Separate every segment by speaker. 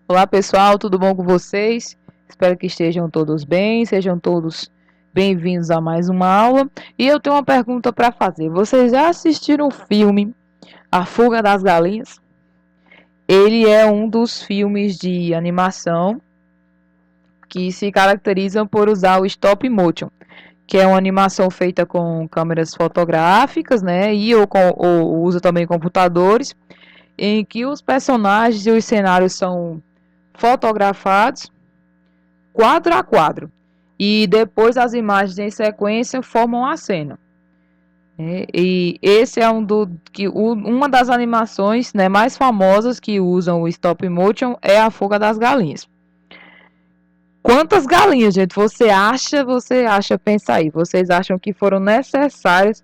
Speaker 1: Olá pessoal, tudo bom com vocês? Espero que estejam todos bem, sejam todos bem-vindos a mais uma aula. E eu tenho uma pergunta para fazer. Vocês já assistiram o filme A Fuga das Galinhas? Ele é um dos filmes de animação que se caracterizam por usar o stop motion, que é uma animação feita com câmeras fotográficas, né? Ou usa também computadores, em que os personagens e os cenários são fotografados quadro a quadro. E depois as imagens em sequência formam a cena. E esse é uma das animações, né, mais famosas que usam o stop motion é a Fuga das Galinhas. Quantas galinhas, gente, pensa aí, vocês acham que foram necessárias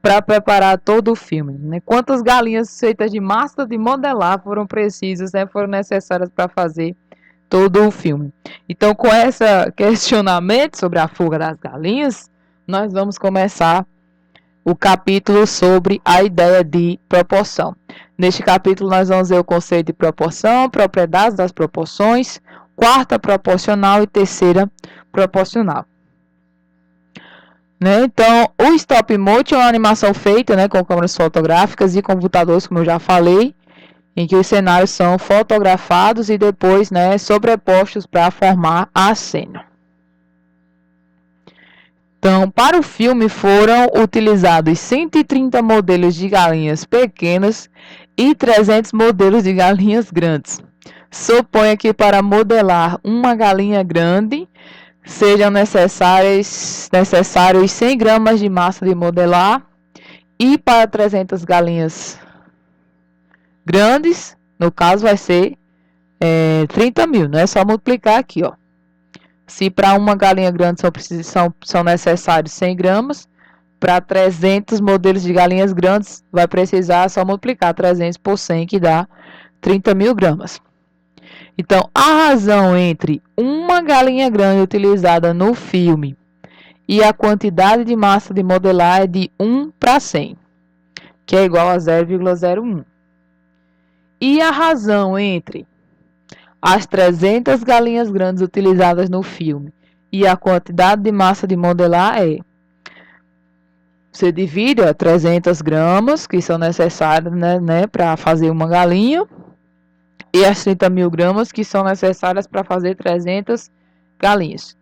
Speaker 1: para preparar todo o filme? Né? Quantas galinhas feitas de massa de modelar foram precisas, né, foram necessárias para fazer todo o filme? Então, com esse questionamento sobre a fuga das galinhas, nós vamos começar o capítulo sobre a ideia de proporção. Neste capítulo, nós vamos ver o conceito de proporção, propriedades das proporções, quarta proporcional e terceira proporcional. Né? Então, o stop motion é uma animação feita, né, com câmeras fotográficas e computadores, como eu já falei, em que os cenários são fotografados e depois, né, sobrepostos para formar a cena. Então, para o filme foram utilizados 130 modelos de galinhas pequenas e 300 modelos de galinhas grandes. Suponha que para modelar uma galinha grande sejam necessários 100 gramas de massa de modelar, e para 300 galinhas grandes, no caso vai ser 30 mil, não é só multiplicar aqui, ó. Se para uma galinha grande são necessários 100 gramas, para 300 modelos de galinhas grandes vai precisar só multiplicar 300 por 100, que dá 30 mil gramas. Então, a razão entre uma galinha grande utilizada no filme e a quantidade de massa de modelar é de 1 para 100, que é igual a 0,01. E a razão entre as 300 galinhas grandes utilizadas no filme e a quantidade de massa de modelar é: você divide 300 gramas, que são necessárias, né, para fazer uma galinha, e as 30 mil gramas, que são necessárias para fazer 300 galinhas.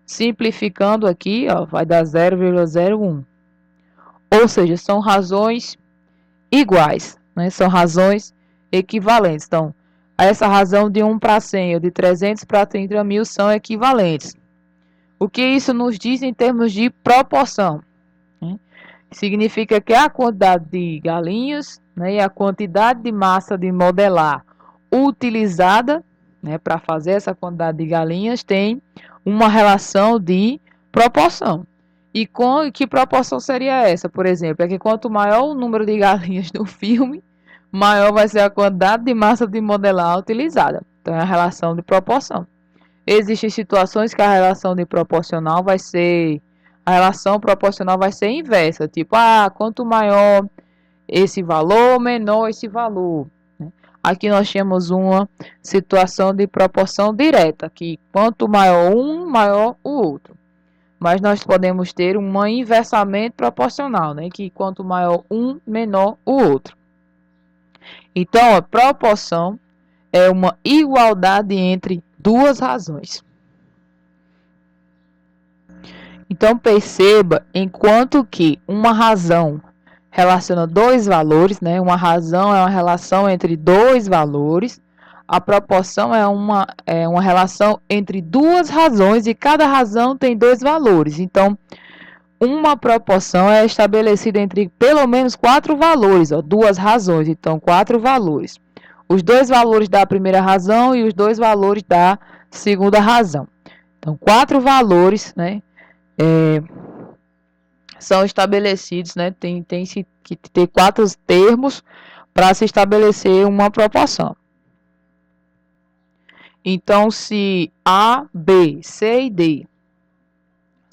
Speaker 1: Simplificando aqui, ó, vai dar 0,01. Ou seja, são razões iguais, né? São razões equivalentes. Então, essa razão de 1 para 100 ou de 300 para 30 mil são equivalentes. O que isso nos diz em termos de proporção? Né? Significa que a quantidade de galinhas, né, e a quantidade de massa de modelar utilizada, né, para fazer essa quantidade de galinhas tem uma relação de proporção. E que proporção seria essa, por exemplo? É que quanto maior o número de galinhas do filme, maior vai ser a quantidade de massa de modelar utilizada. Então, é a relação de proporção. Existem situações que a relação proporcional vai ser inversa, tipo, quanto maior esse valor, menor esse valor. Aqui nós temos uma situação de proporção direta, que quanto maior um, maior o outro. Mas nós podemos ter uma inversamente proporcional, né, que quanto maior um, menor o outro. Então, a proporção é uma igualdade entre duas razões. Então, perceba, enquanto que uma razão relaciona dois valores, né? Uma razão é uma relação entre dois valores. A proporção é uma relação entre duas razões e cada razão tem dois valores. Então, uma proporção é estabelecida entre pelo menos 4 valores, ó, duas razões, então 4 valores. Os dois valores da primeira razão e os dois valores da segunda razão. Então, 4 valores, né? São estabelecidos, né? Tem que ter 4 termos para se estabelecer uma proporção. Então, se A, B, C e D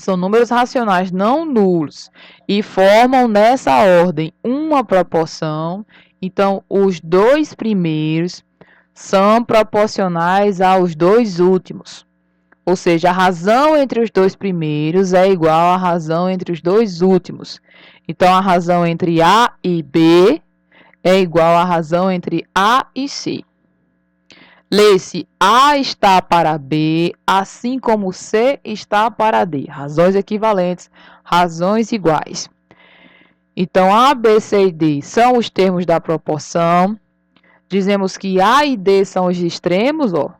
Speaker 1: são números racionais não nulos e formam nessa ordem uma proporção, então os dois primeiros são proporcionais aos dois últimos. Ou seja, a razão entre os dois primeiros é igual à razão entre os dois últimos. Então, a razão entre A e B é igual à razão entre A e C. Lê-se A está para B, assim como C está para D. Razões equivalentes, razões iguais. Então, A, B, C e D são os termos da proporção. Dizemos que A e D são os extremos, ó,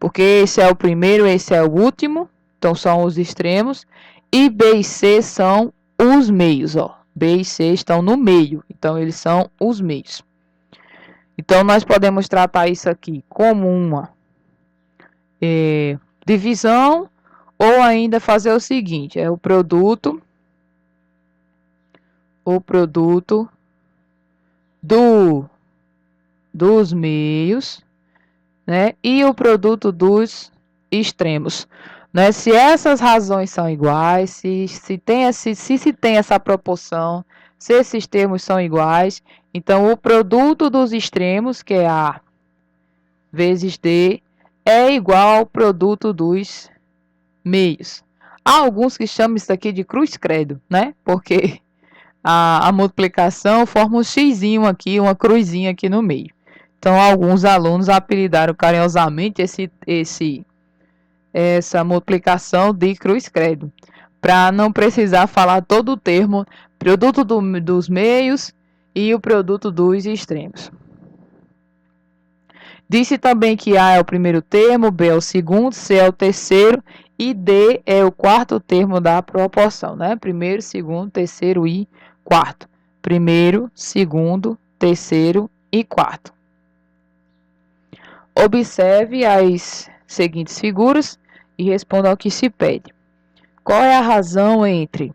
Speaker 1: porque esse é o primeiro, esse é o último, então são os extremos. E B e C são os meios, ó. B e C estão no meio, então eles são os meios. Então, nós podemos tratar isso aqui como uma divisão, ou ainda fazer o seguinte, é o produto dos meios, né, e o produto dos extremos, né? Se essas razões são iguais, se tem essa proporção, se esses termos são iguais, então o produto dos extremos, que é A vezes D, é igual ao produto dos meios. Há alguns que chamam isso aqui de cruz-credo, né? Porque a multiplicação forma um xizinho aqui, uma cruzinha aqui no meio. Então, alguns alunos apelidaram carinhosamente essa multiplicação de cruz-credo, para não precisar falar todo o termo, produto dos meios e o produto dos extremos. Disse também que A é o primeiro termo, B é o segundo, C é o terceiro e D é o quarto termo da proporção, né? Primeiro, segundo, terceiro e quarto. Primeiro, segundo, terceiro e quarto. Observe as seguintes figuras e responda ao que se pede. Qual é a razão entre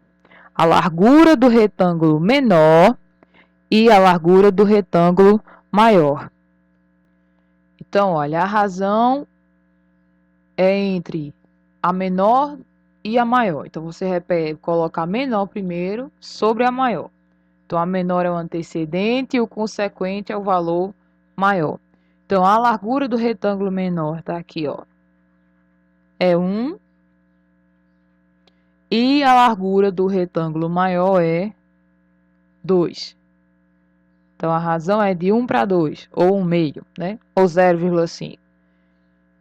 Speaker 1: a largura do retângulo menor e a largura do retângulo maior? Então, olha, a razão é entre a menor e a maior. Então, você coloca a menor primeiro sobre a maior. Então, a menor é o antecedente e o consequente é o valor maior. Então, a largura do retângulo menor está aqui, ó, é 1. E a largura do retângulo maior é 2. Então, a razão é de 1 para 2, ou 1 meio, né? Ou 0,5.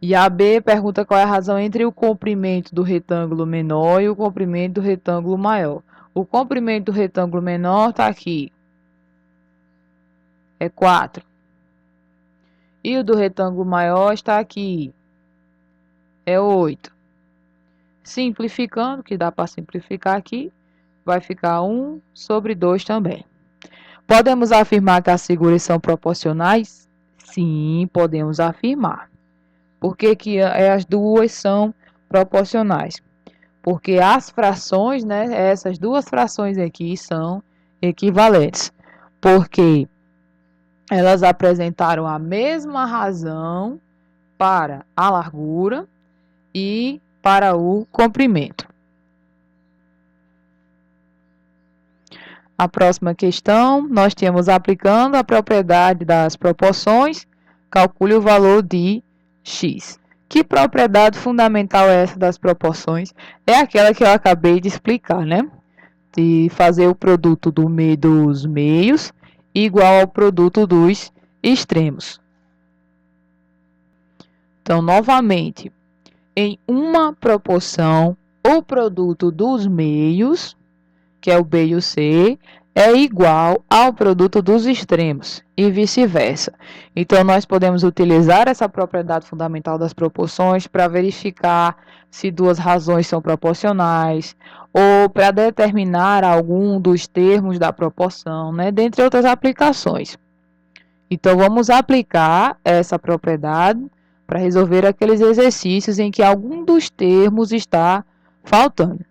Speaker 1: E a B pergunta qual é a razão entre o comprimento do retângulo menor e o comprimento do retângulo maior. O comprimento do retângulo menor está aqui, é 4. E o do retângulo maior está aqui, é 8. Simplificando, que dá para simplificar aqui, vai ficar 1 sobre 2 também. Podemos afirmar que as figuras são proporcionais? Sim, podemos afirmar. Por que as duas são proporcionais? Porque as frações, né, essas duas frações aqui são equivalentes. Porque elas apresentaram a mesma razão para a largura e para o comprimento. A próxima questão, nós temos aplicando a propriedade das proporções, calcule o valor de x. Que propriedade fundamental é essa das proporções? É aquela que eu acabei de explicar, né? De fazer o produto dos meios igual ao produto dos extremos. Então, novamente, em uma proporção, o produto dos meios, que é o B e o C, é igual ao produto dos extremos e vice-versa. Então, nós podemos utilizar essa propriedade fundamental das proporções para verificar se duas razões são proporcionais ou para determinar algum dos termos da proporção, né, dentre outras aplicações. Então, vamos aplicar essa propriedade para resolver aqueles exercícios em que algum dos termos está faltando.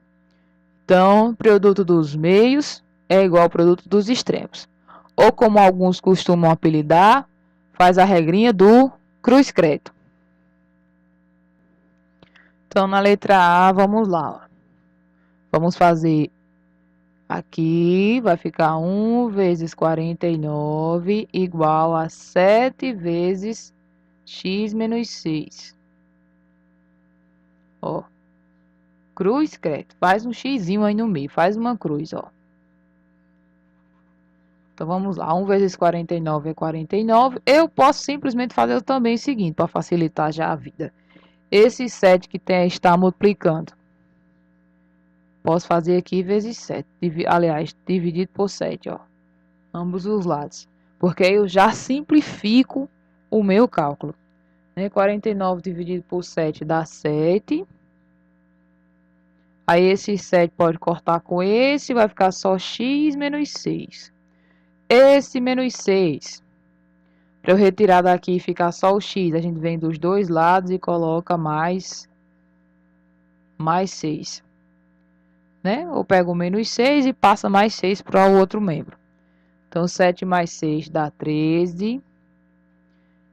Speaker 1: Então, produto dos meios é igual ao produto dos extremos. Ou como alguns costumam apelidar, faz a regrinha do cruz-credo. Então, na letra A, vamos lá. Vamos fazer aqui, vai ficar 1 vezes 49 igual a 7 vezes x menos 6. Ó. Cruz, credo. Faz um xzinho aí no meio. Faz uma cruz, ó. Então, vamos lá. 1 vezes 49 é 49. Eu posso simplesmente fazer também o seguinte, para facilitar já a vida. Esse 7 que tem está multiplicando. Posso fazer aqui vezes 7. Aliás, dividido por 7, ó. Ambos os lados. Porque aí eu já simplifico o meu cálculo. 49 dividido por 7 dá 7. Aí esse 7 pode cortar com esse, vai ficar só x menos 6. Esse menos 6. Para eu retirar daqui e ficar só o x, a gente vem dos dois lados e coloca mais 6. Né? Ou pega o menos 6 e passa mais 6 para o outro membro. Então, 7 mais 6 dá 13.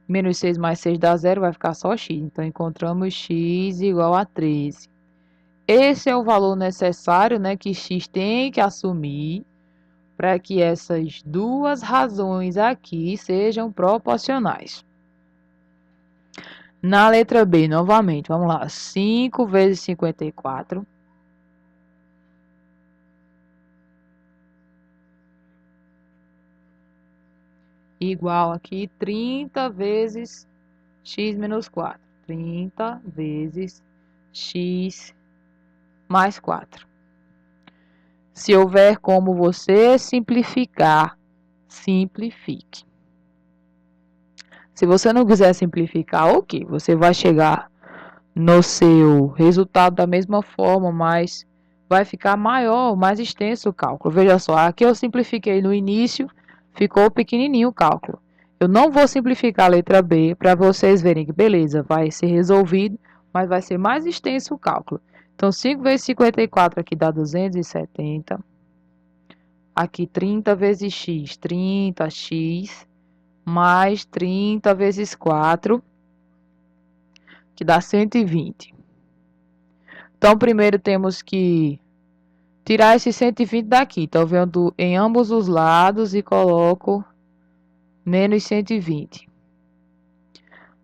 Speaker 1: Menos 6 mais 6 dá 0, vai ficar só x. Então, encontramos x igual a 13. Esse é o valor necessário, né, que x tem que assumir para que essas duas razões aqui sejam proporcionais. Na letra B, novamente, vamos lá. 5 vezes 54. Igual aqui 30 vezes x menos 4. 30 vezes x mais 4. Se houver como você simplificar, simplifique. Se você não quiser simplificar, ok, você vai chegar no seu resultado da mesma forma, mas vai ficar maior, mais extenso o cálculo. Veja só, aqui eu simplifiquei no início, ficou pequenininho o cálculo. Eu não vou simplificar a letra B para vocês verem que beleza, vai ser resolvido, mas vai ser mais extenso o cálculo. Então, 5 vezes 54 aqui dá 270. Aqui 30 vezes x, 30x, mais 30 vezes 4, que dá 120. Então, primeiro temos que tirar esse 120 daqui. Então, eu venho em ambos os lados e coloco menos 120.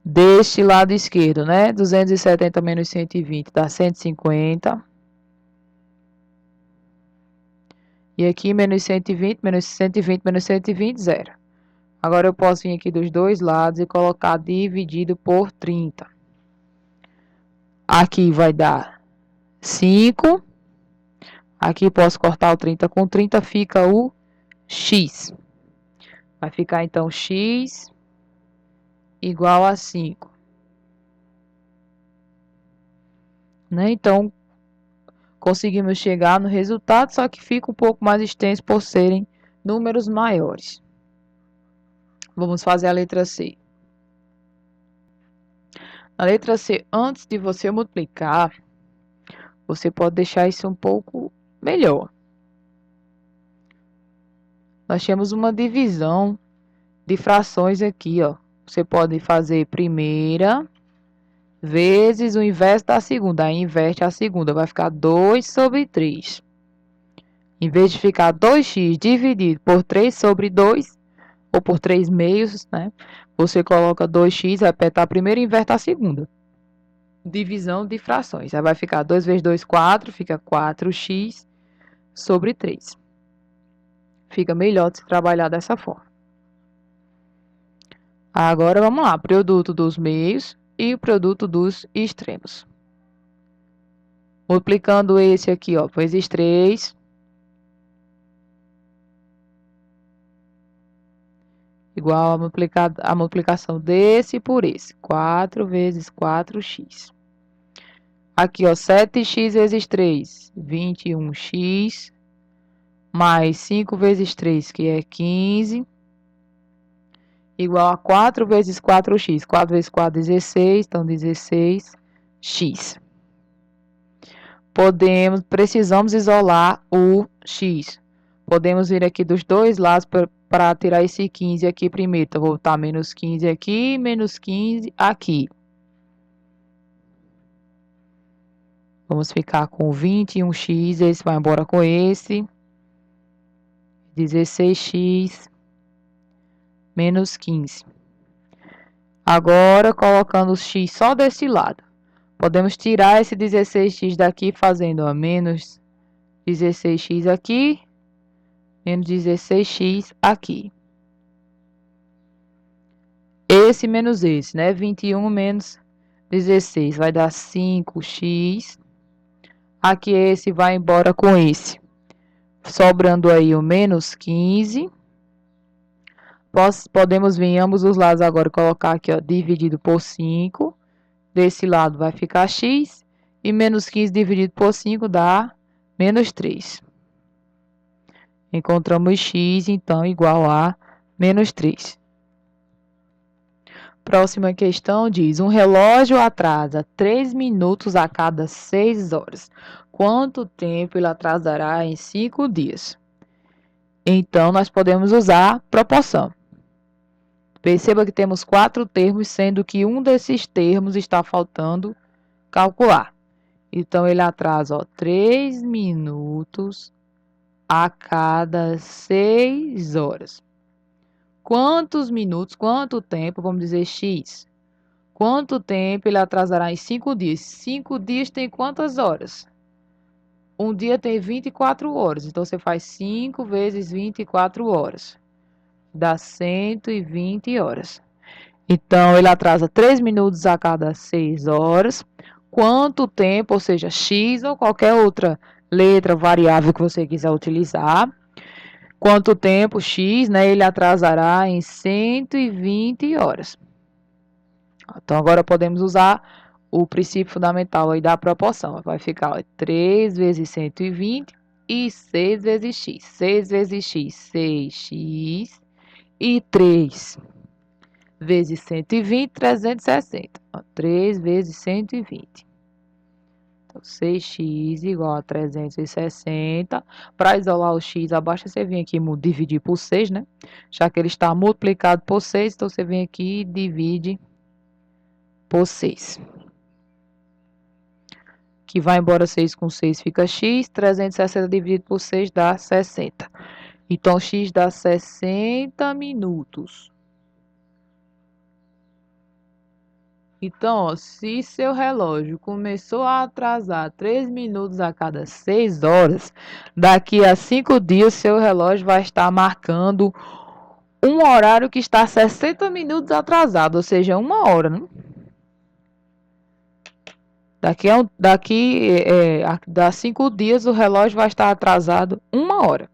Speaker 1: Deste lado esquerdo, né? 270 menos 120 dá 150. E aqui menos 120, menos 120, menos 120, 0. Agora eu posso vir aqui dos dois lados e colocar dividido por 30. Aqui vai dar 5. Aqui posso cortar o 30 com 30, fica o x. Vai ficar então x igual a 5. Né? Então, conseguimos chegar no resultado, só que fica um pouco mais extenso por serem números maiores. Vamos fazer a letra C. Na letra C, antes de você multiplicar, você pode deixar isso um pouco melhor. Nós temos uma divisão de frações aqui, ó. Você pode fazer primeira vezes o inverso da segunda. Aí inverte a segunda, vai ficar 2 sobre 3. Em vez de ficar 2x dividido por 3 sobre 2, ou por 3 meios, né? Você coloca 2x, repete a primeira e inverte a segunda. Divisão de frações. Aí vai ficar 2 vezes 2, 4, fica 4x sobre 3. Fica melhor de se trabalhar dessa forma. Agora vamos lá, produto dos meios e o produto dos extremos. Multiplicando esse aqui, ó, vezes 3, igual a multiplicação desse por esse, 4 vezes 4x. Aqui, ó, 7x vezes 3, 21x, mais 5 vezes 3, que é 15, igual a 4 vezes 4x. 4 vezes 4, 16, então 16x. Precisamos isolar o x. Podemos vir aqui dos dois lados para tirar esse 15 aqui primeiro. Então, vou botar menos 15 aqui, menos 15 aqui. Vamos ficar com 21x, esse vai embora com esse. 16x menos 15. Agora, colocando o x só desse lado. Podemos tirar esse 16x daqui, fazendo ó, menos 16x aqui, menos 16x aqui. Esse menos esse, né? 21 menos 16 vai dar 5x. Aqui esse vai embora com esse. Sobrando aí o menos 15. Podemos vir em ambos os lados agora colocar aqui, ó, dividido por 5. Desse lado vai ficar x. E menos 15 dividido por 5 dá menos 3. Encontramos x, então, igual a menos 3. Próxima questão diz: um relógio atrasa 3 minutos a cada 6 horas. Quanto tempo ele atrasará em 5 dias? Então, nós podemos usar proporção. Perceba que temos 4 termos, sendo que um desses termos está faltando calcular. Então, ele atrasa 3 minutos a cada 6 horas. Quantos minutos, quanto tempo, vamos dizer x. Quanto tempo ele atrasará em 5 dias? 5 dias tem quantas horas? Um dia tem 24 horas, então você faz 5 vezes 24 horas. Dá 120 horas. Então, ele atrasa 3 minutos a cada 6 horas. Quanto tempo, ou seja, x ou qualquer outra letra, variável que você quiser utilizar. Quanto tempo, x, né, ele atrasará em 120 horas. Então, agora podemos usar o princípio fundamental aí da proporção. Vai ficar ó, 3 vezes 120 e 6 vezes x. 6 vezes x, 6x. E 3 vezes 120, 360. Ó, 3 vezes 120. Então, 6x igual a 360. Para isolar o x, abaixo você vem aqui dividir por 6, né? Já que ele está multiplicado por 6, então você vem aqui e divide por 6. Que vai embora 6 com 6 fica x. 360 dividido por 6 dá 60. Então, x dá 60 minutos. Então, ó, se seu relógio começou a atrasar 3 minutos a cada 6 horas, daqui a 5 dias seu relógio vai estar marcando um horário que está 60 minutos atrasado, ou seja, 1 hora, né? Daqui a 5 dias o relógio vai estar atrasado 1 hora.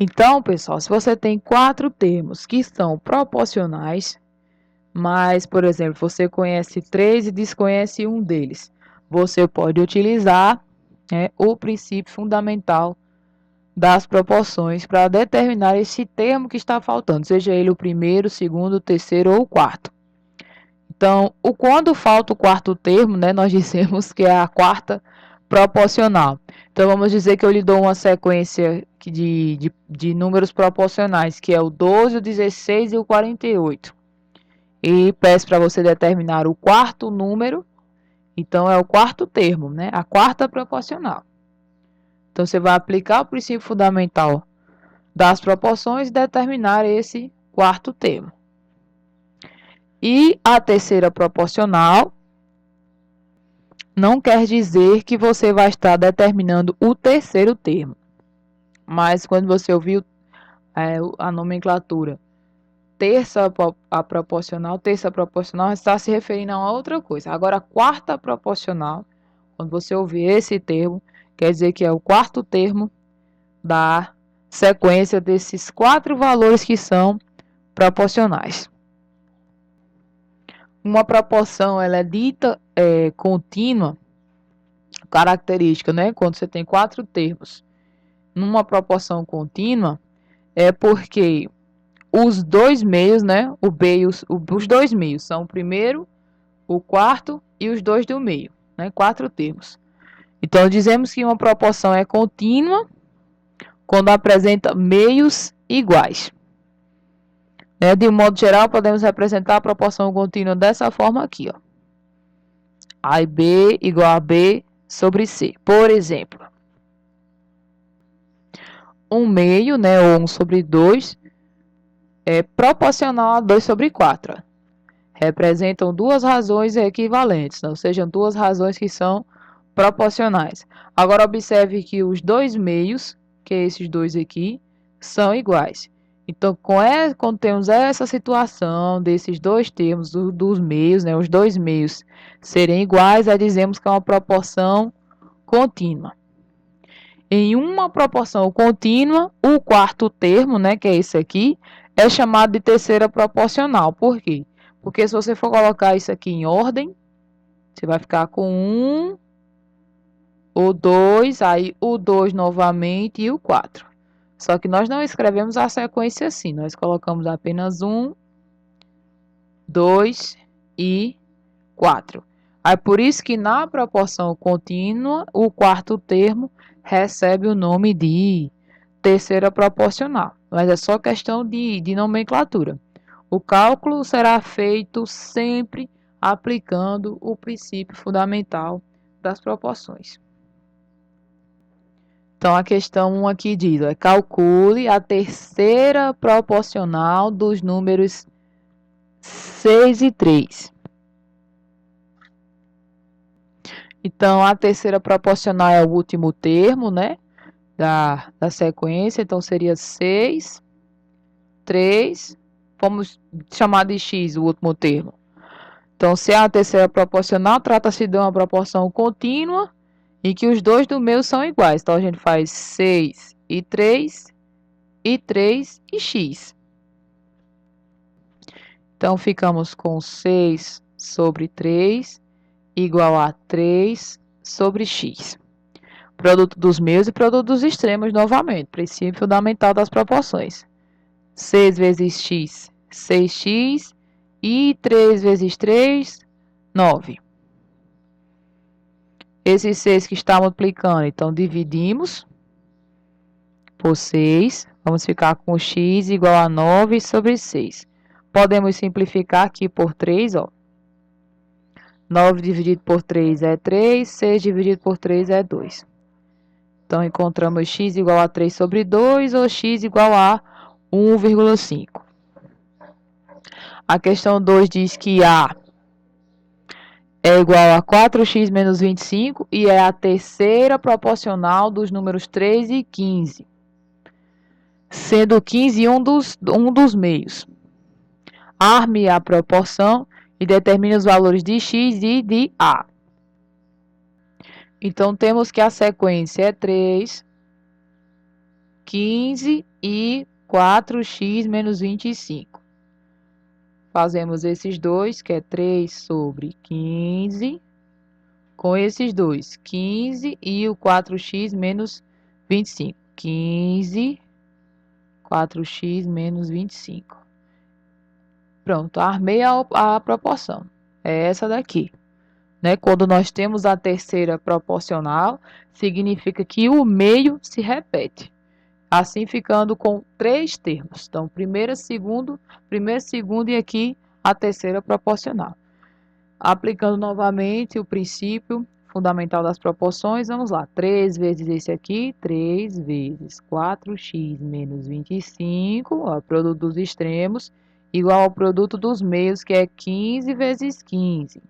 Speaker 1: Então, pessoal, se você tem 4 termos que são proporcionais, mas, por exemplo, você conhece 3 e desconhece um deles, você pode utilizar, né, o princípio fundamental das proporções para determinar esse termo que está faltando, seja ele o primeiro, o segundo, o terceiro ou o quarto. Então, quando falta o quarto termo, né, nós dizemos que é a quarta proporcional. Então, vamos dizer que eu lhe dou uma sequência de números proporcionais, que é o 12, o 16 e o 48. E peço para você determinar o quarto número, então é o quarto termo, né, a quarta proporcional. Então, você vai aplicar o princípio fundamental das proporções e determinar esse quarto termo. E a terceira proporcional não quer dizer que você vai estar determinando o terceiro termo. Mas quando você ouviu a nomenclatura terça proporcional está se referindo a outra coisa. Agora, a quarta proporcional, quando você ouvir esse termo, quer dizer que é o quarto termo da sequência desses 4 valores que são proporcionais. Uma proporção ela é dita contínua, característica, né? Quando você tem 4 termos numa proporção contínua, é porque os dois meios, né? Os dois meios são o primeiro, o quarto e os dois do meio, né? 4 termos. Então, dizemos que uma proporção é contínua quando apresenta meios iguais. De um modo geral, podemos representar a proporção contínua dessa forma aqui, ó. A e B igual a B sobre C. Por exemplo, 1 meio, né, ou 1 sobre 2, é proporcional a 2 sobre 4. Representam duas razões equivalentes, ou seja, duas razões que são proporcionais. Agora, observe que os dois meios, que é esses dois aqui, são iguais. Então, quando temos essa situação desses dois termos, dos meios, né, os dois meios serem iguais, aí dizemos que é uma proporção contínua. Em uma proporção contínua, o quarto termo, né, que é esse aqui, é chamado de terceira proporcional. Por quê? Porque se você for colocar isso aqui em ordem, você vai ficar com 1, o 2, aí o 2 novamente e o 4. Só que nós não escrevemos a sequência assim, nós colocamos apenas 1, 2 e 4. Aí por isso que na proporção contínua, o quarto termo recebe o nome de terceira proporcional. Mas é só questão de nomenclatura. O cálculo será feito sempre aplicando o princípio fundamental das proporções. Então, a questão 1 aqui diz, calcule a terceira proporcional dos números 6 e 3. Então, a terceira proporcional é o último termo, né, da sequência. Então, seria 6, 3, vamos chamar de x o último termo. Então, se é a terceira proporcional, trata-se de uma proporção contínua em que os dois do meio são iguais. Então, a gente faz 6 e 3 e x. Então, ficamos com 6 sobre 3 igual a 3 sobre x. Produto dos meios e produto dos extremos novamente. Princípio fundamental das proporções. 6 vezes x, 6x. E 3 vezes 3, 9. Esse 6 que está multiplicando, então dividimos por 6. Vamos ficar com x igual a 9 sobre 6. Podemos simplificar aqui por 3, ó. 9 dividido por 3 é 3, 6 dividido por 3 é 2. Então, encontramos x igual a 3 sobre 2 ou x igual a 1,5. A questão 2 diz que A é igual a 4x menos 25 e é a terceira proporcional dos números 3 e 15. Sendo 15 um dos meios. Arme a proporção e determine os valores de x e de A. Então, temos que a sequência é 3, 15 e 4x menos 25. Fazemos esses dois, que é 3 sobre 15, com esses dois, 15 e o 4x menos 25. 15, 4x menos 25. Pronto, armei a proporção. É essa daqui. Né? Quando nós temos a terceira proporcional, significa que o meio se repete. Assim ficando com 3 termos. Então, primeiro, segundo e aqui a terceira proporcional. Aplicando novamente o princípio fundamental das proporções, vamos lá. 3 vezes esse aqui, 3 vezes 4x menos 25, ó, produto dos extremos, igual ao produto dos meios, que é 15 vezes 15.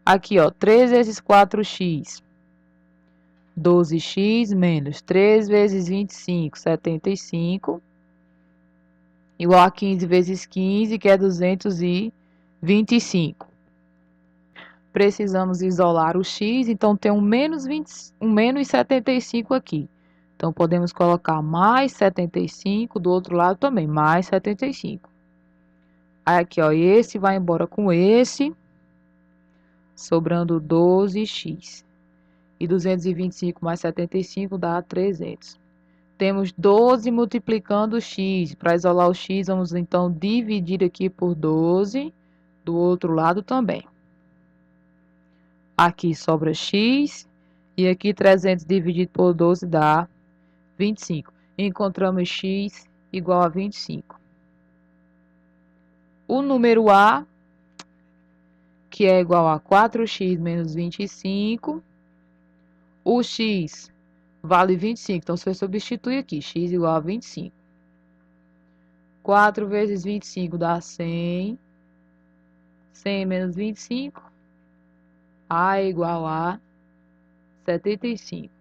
Speaker 1: Aqui, ó, 3 vezes 4x, 12x menos 3 vezes 25, 75, igual a 15 vezes 15, que é 225. Precisamos isolar o x, então tem um menos 75 aqui. Então, podemos colocar mais 75, do outro lado também, mais 75. Aí, aqui, ó, esse vai embora com esse, sobrando 12x. E 225 mais 75 dá 300. Temos 12 multiplicando x. Para isolar o x, vamos então dividir aqui por 12, do outro lado também. Aqui sobra x, e aqui 300 dividido por 12 dá 25. Encontramos x igual a 25. O número A, que é igual a 4x menos 25, o x vale 25, então você substitui aqui, x igual a 25. 4 vezes 25 dá 100. 100 menos 25. A é igual a 75.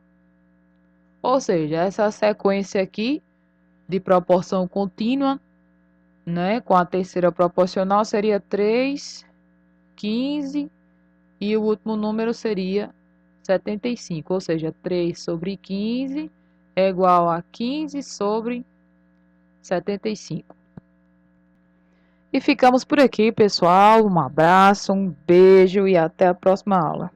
Speaker 1: Ou seja, essa sequência aqui de proporção contínua, né, com a terceira proporcional seria 3, 15 e o último número seria 75. Ou seja, 3 sobre 15 é igual a 15 sobre 75. E ficamos por aqui, pessoal. Um abraço, um beijo e até a próxima aula.